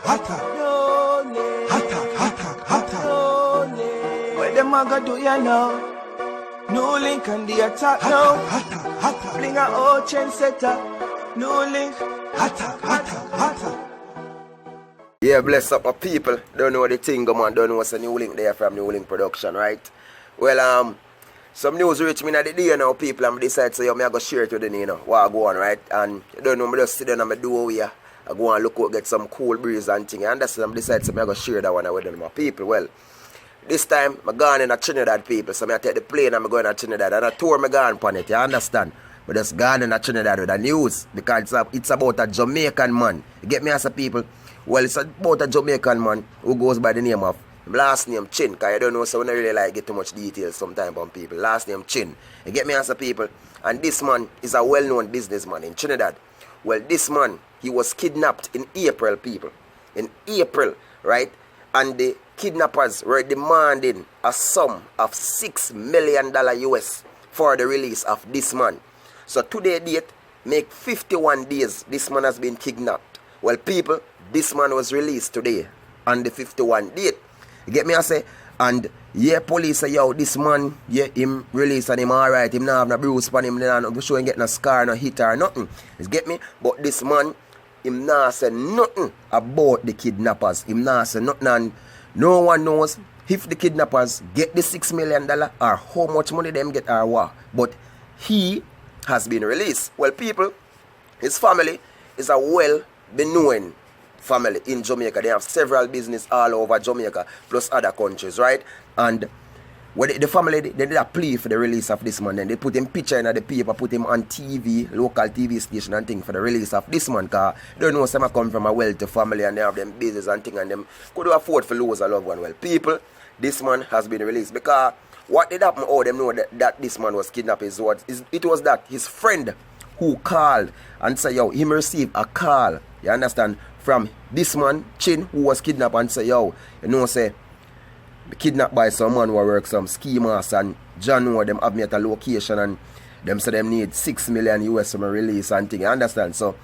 hotter, hotter, hotter. What them a go do ya now? No link on the attack now. Hotter. Bring a old chain setter. No link. Hotter. Yeah, bless up my people. Don't know the thing, man. Don't know what's a new link there from New Link Production, right? Well, some news reach me in the day now, people, and I decide so I go share it with them, you know, what I go on, right? And you don't know, I just sit down and I do here. I go and look out, get some cool breeze and thing. And that's I decide so I go share that one with them, my people. Well, this time, I'm going in a Trinidad, people. So I take the plane and I'm going to Trinidad. And I tour me going upon it, you understand? But just going in a Trinidad with the news. Because it's about a Jamaican man. You get me as a people? Well, it's about a Jamaican man who goes by the name of, last name Chin. Because I don't know, so I don't really like get too much details sometimes on people. Last name Chin. You get me as a people? And this man is a well-known businessman in Trinidad. Well, this man, he was kidnapped in April, people. In April, right? And the kidnappers were demanding a sum of $6 million US for the release of this man. So today date, make 51 days this man has been kidnapped. Well, people, this man was released today on the 51 date. You get me I say? And yeah, police say, yo, this man, yeah, him released and him alright. Him not have no bruise on him, not sure him get no scar, no hit or nothing. You get me? But this man, him not say nothing about the kidnappers. Him not say nothing, and no one knows if the kidnappers get the $6 million or how much money them get or what. But he has been released. Well, people, his family is a well-known family in Jamaica. They have several business all over Jamaica plus other countries, right? And when the family, they did a plea for the release of this man. And they put him picture in the paper, put him on TV, local TV station and thing for the release of this man. Because they don't know some come from a wealthy family and they have them business and thing and them could afford for lose a loved one. Well, people, this man has been released. Because what did happen, all them know that this man was kidnapped is what it was that his friend who called and said, yo, him received a call, you understand, from this man, Chin, who was kidnapped and said, yo, you know, say, kidnapped by someone who work some ski master and John know them have me at a location and them say them need $6 million US from a release and thing, you understand? So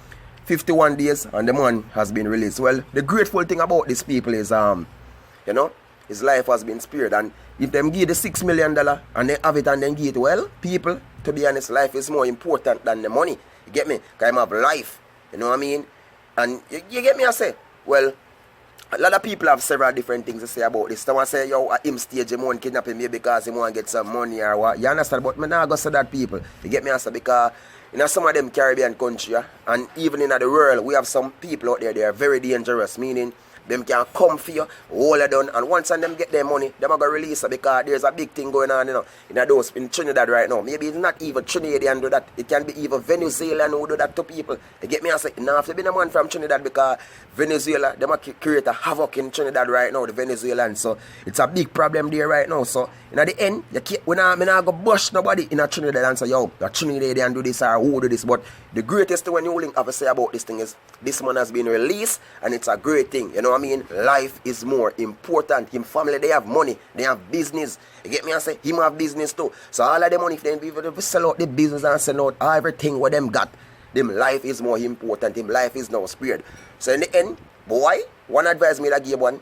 51 days and the man has been released. Well, the grateful thing about these people is you know, his life has been spared, and if them give the $6 million and they have it and then give it, well, people, to be honest, life is more important than the money. You get me? Because I have life, you know what I mean? And you get me I say, well, a lot of people have several different things to say about this. Someone say, yo, at him stage, him want kidnapping me because he want to get some money or what. You understand? But me not go say that, people. You get me? I say, because you know, some of them Caribbean country, and even in the world, we have some people out there, they are very dangerous, meaning them can come for you, hold it down, and once and them get their money, them are going to release it because there's a big thing going on, you know, in Trinidad right now. Maybe it's not even Trinidadian do that. It can be even Venezuelan who do that to people. You get me? I say, you know, have to be a man from Trinidad because Venezuela, them are create a havoc in Trinidad right now, the Venezuelans. So it's a big problem there right now. So in the end, we not go bush nobody in a Trinidad and say, yo, the Trinidadian do this or who do this. But the greatest thing when you link have to say about this thing is this man has been released and it's a great thing. You know what I mean? Life is more important. Him family, they have money, they have business. You get me? I say, him have business too. So all of the money, if they sell out the business and sell out everything what them got, them life is more important. Him life is now spared. So in the end, boy, one advice me that give one,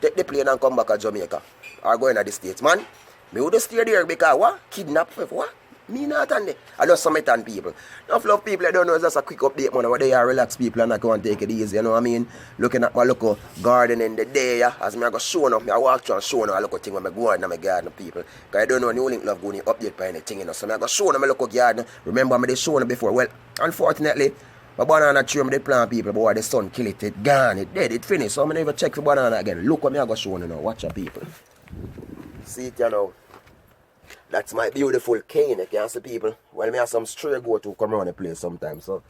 take the plane and come back to Jamaica. Or go in the States, man. Me would stay there because what? Kidnap for what? Me not and there. I just summit on people. Enough love people I don't know, it's just a quick update, man. Where they are relaxed people and I go and take it easy, you know what I mean? Looking at my local garden in the day, yeah, as me I go show up, I walk through and show up a local thing when I go on in my garden people. Because I don't know New Link love going to update by anything, you know. So I go show up my local garden. Remember me they show up before. Well, unfortunately, my banana tree, they plant people, boy, the sun kill it, it gone, it dead, it finished. So I never check for banana again. Look what me I go show you now. Watch out people. See it you know. That's my beautiful cane, you can see people. Well, me have some stray goat to come around the place sometimes. So,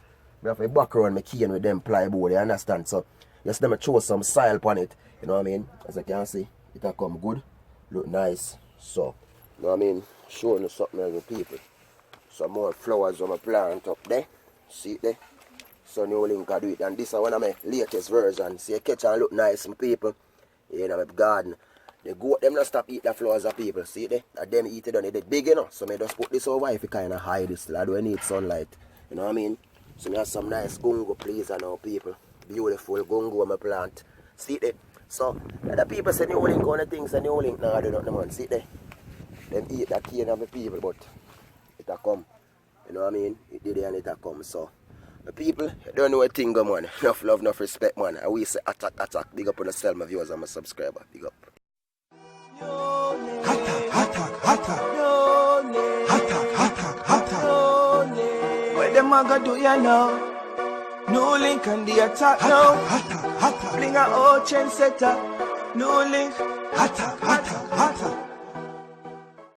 me have to back around my cane with them plywood, you understand? So, just let me throw some soil on it, you know what I mean? As you can see, it will come good, look nice. So, you know what I mean? Showing you something else with people. Some more flowers on my plant up there. See it there? So, New Link can do it. And this is one of my latest versions. See, it catch and look nice, my people. You know, my garden. The goat them not stop eat the flowers of people, see there? And them eat it on it big, you know. So I just put this over if you kind of hide this. I don't need sunlight, you know what I mean? So I have some nice gungo please and now people. Beautiful gungo my plant. See there? So, other people say New Link on the things and New Link now do nothing man. See there? Them eat that cane of the people, but it a come. You know what I mean? It did and it a come. So, the people don't know a thing, man. Enough love, enough respect, man. And we say attack, attack. Big up on yourself, my viewers and my subscriber. Big up. Attack, attack, attack. Attack, attack, attack. What them a go do, you know? New Link and the attack now. Attack, attack, attack. Bring a old trendsetter. New Link. Attack, attack, attack.